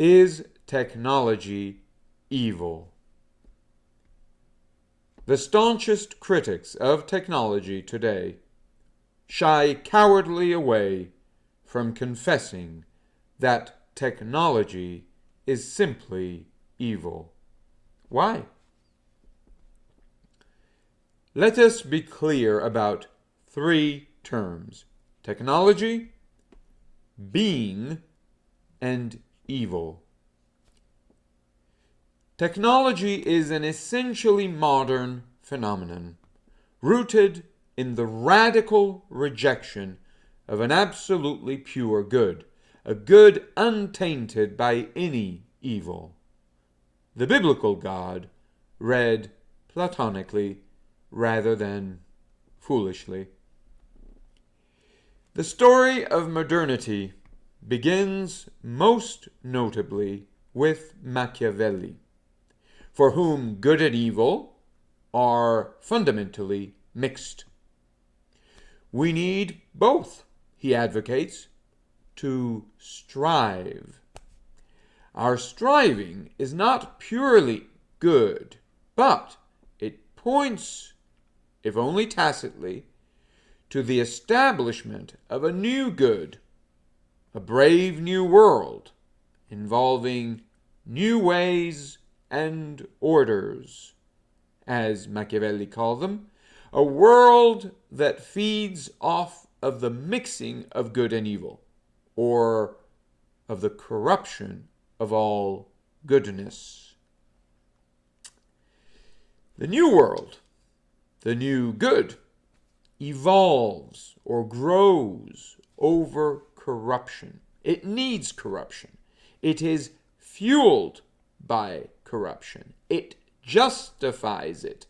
Is technology evil? The staunchest critics of technology today shy cowardly away from confessing that technology is simply evil. Why? Let us be clear about three terms: technology, being, and evil. Technology is an essentially modern phenomenon, rooted in the radical rejection of an absolutely pure good, a good untainted by any evil. The biblical God, read platonically rather than foolishly. The story of modernity begins most notably with Machiavelli, for whom good and evil are fundamentally mixed. We need both, he advocates, to strive. Our striving is not purely good, but it points, if only tacitly, to the establishment of a new good, a brave new world, involving new ways and orders, as Machiavelli called them, a world that feeds off of the mixing of good and evil, or of the corruption of all goodness. The new world, the new good, evolves or grows over corruption. It needs corruption. It is fueled by corruption. It justifies it.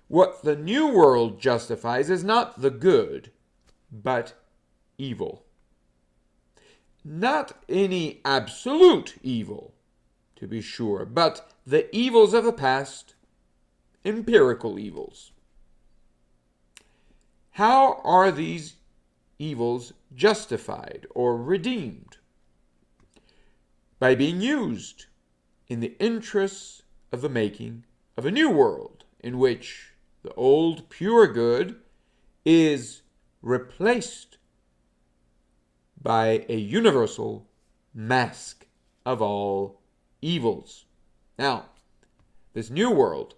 What the new world justifies is not the good, but evil. Not any absolute evil, to be sure, but the evils of the past, empirical evils. How are these evils justified or redeemed? By being used in the interests of the making of a new world in which the old pure good is replaced by a universal mask of all evils. Now, this new world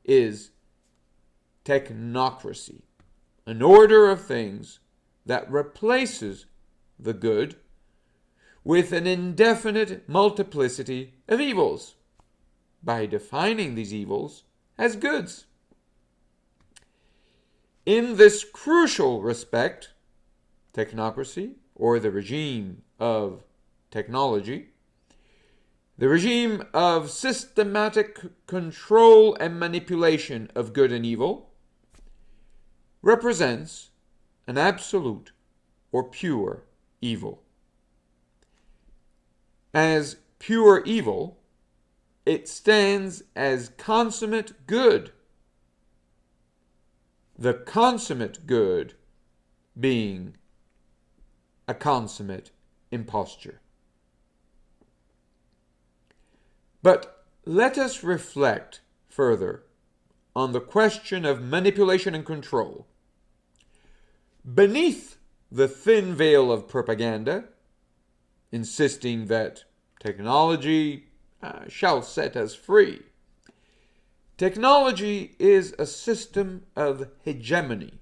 is technocracy, an order of things that replaces the good with an indefinite multiplicity of evils by defining these evils as goods. In this crucial respect, technocracy, or the regime of technology, the regime of systematic control and manipulation of good and evil, represents an absolute or pure evil. As pure evil, it stands as consummate good, the consummate good being a consummate imposture. But let us reflect further on the question of manipulation and control. Beneath the thin veil of propaganda, insisting that technology shall set us free, technology is a system of hegemony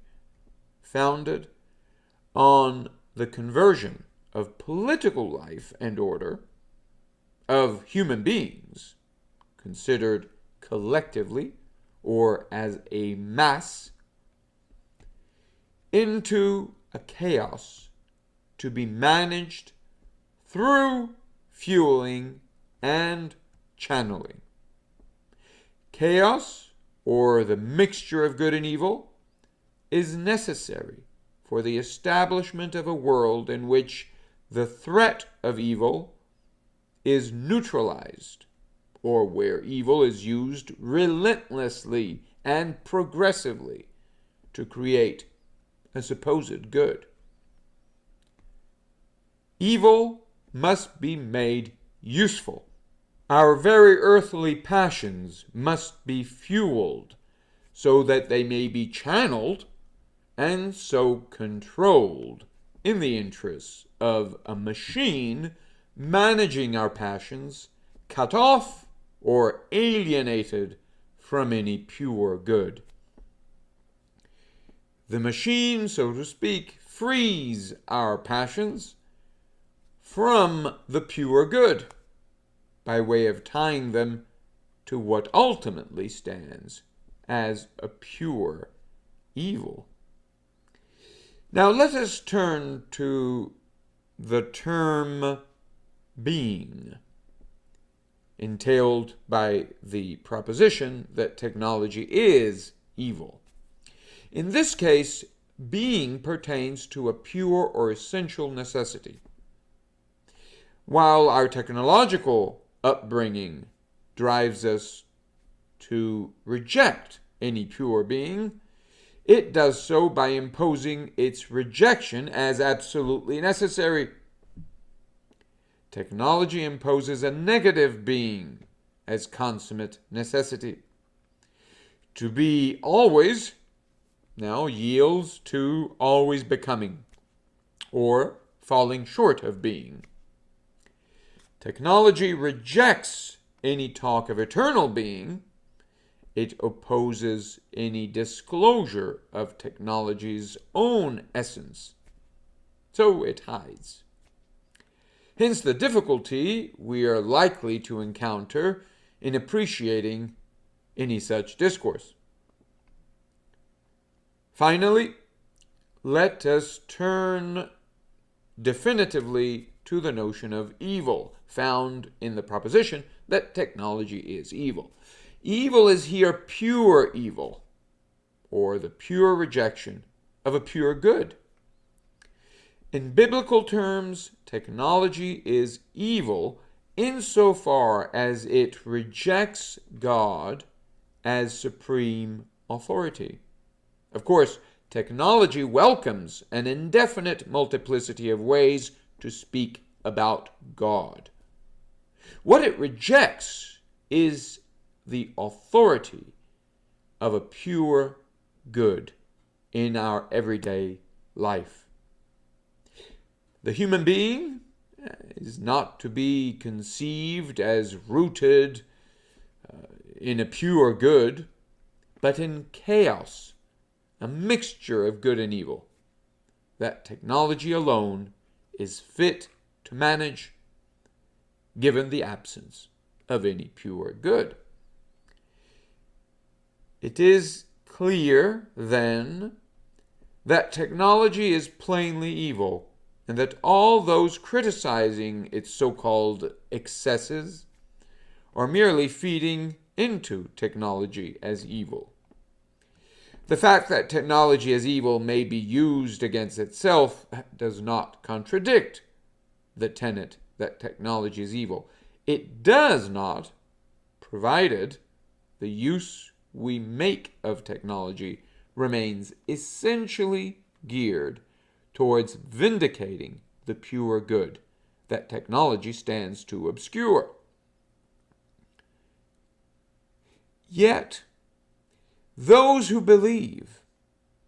founded on the conversion of political life and order of human beings, considered collectively or as a mass, into a chaos to be managed through fueling and channeling. Chaos, or the mixture of good and evil, is necessary for the establishment of a world in which the threat of evil is neutralized, or where evil is used relentlessly and progressively to create a supposed good. Evil must be made useful. Our very earthly passions must be fueled so that they may be channeled and so controlled in the interests of a machine managing our passions, cut off or alienated from any pure good. The machine, so to speak, frees our passions from the pure good by way of tying them to what ultimately stands as a pure evil. Now let us turn to the term being, entailed by the proposition that technology is evil. In this case, being pertains to a pure or essential necessity. While our technological upbringing drives us to reject any pure being, it does so by imposing its rejection as absolutely necessary. Technology imposes a negative being as consummate necessity. To be always now yields to always becoming, or falling short of being. Technology rejects any talk of eternal being. It opposes any disclosure of technology's own essence, so it hides. Hence the difficulty we are likely to encounter in appreciating any such discourse. Finally, let us turn definitively to the notion of evil found in the proposition that technology is evil. Evil is here pure evil, or the pure rejection of a pure good. In biblical terms, technology is evil insofar as it rejects God as supreme authority. Of course, technology welcomes an indefinite multiplicity of ways to speak about God. What it rejects is the authority of a pure good in our everyday life. The human being is not to be conceived as rooted in a pure good, but in chaos, a mixture of good and evil, that technology alone is fit to manage, given the absence of any pure good. It is clear, then, that technology is plainly evil, and that all those criticizing its so-called excesses are merely feeding into technology as evil. The fact that technology as evil may be used against itself does not contradict the tenet that technology is evil. It does not, provided the use we make of technology remains essentially geared towards vindicating the pure good that technology stands to obscure. Yet, those who believe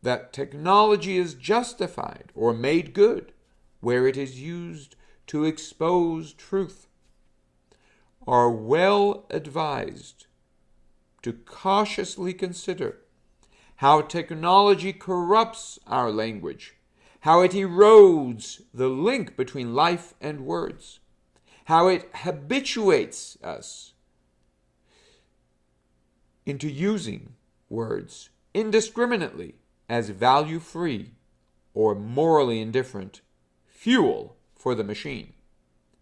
that technology is justified or made good where it is used to expose truth are well advised to cautiously consider how technology corrupts our language, how it erodes the link between life and words, how it habituates us into using words indiscriminately as value-free or morally indifferent fuel for the machine,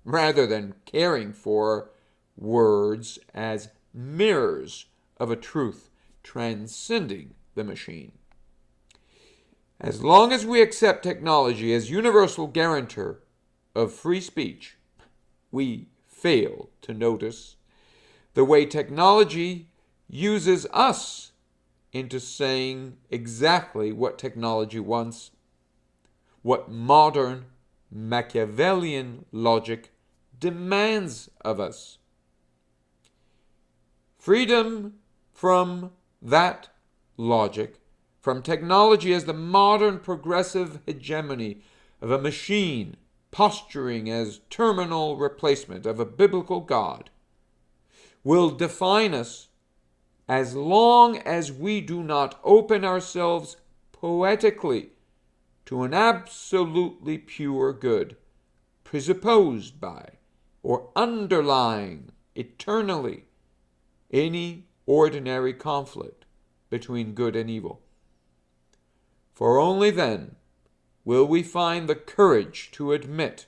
rather than caring for words as mirrors of a truth transcending the machine. As long as we accept technology as universal guarantor of free speech, we fail to notice the way technology uses us into saying exactly what technology wants, what modern Machiavellian logic demands of us. Freedom from that logic, from technology as the modern progressive hegemony of a machine posturing as terminal replacement of a biblical God, will define us as long as we do not open ourselves poetically to an absolutely pure good, presupposed by or underlying eternally any ordinary conflict between good and evil. For only then will we find the courage to admit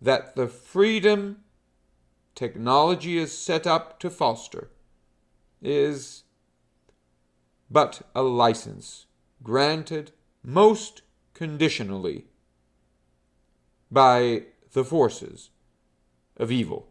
that the freedom technology is set up to foster is but a license granted most conditionally by the forces of evil.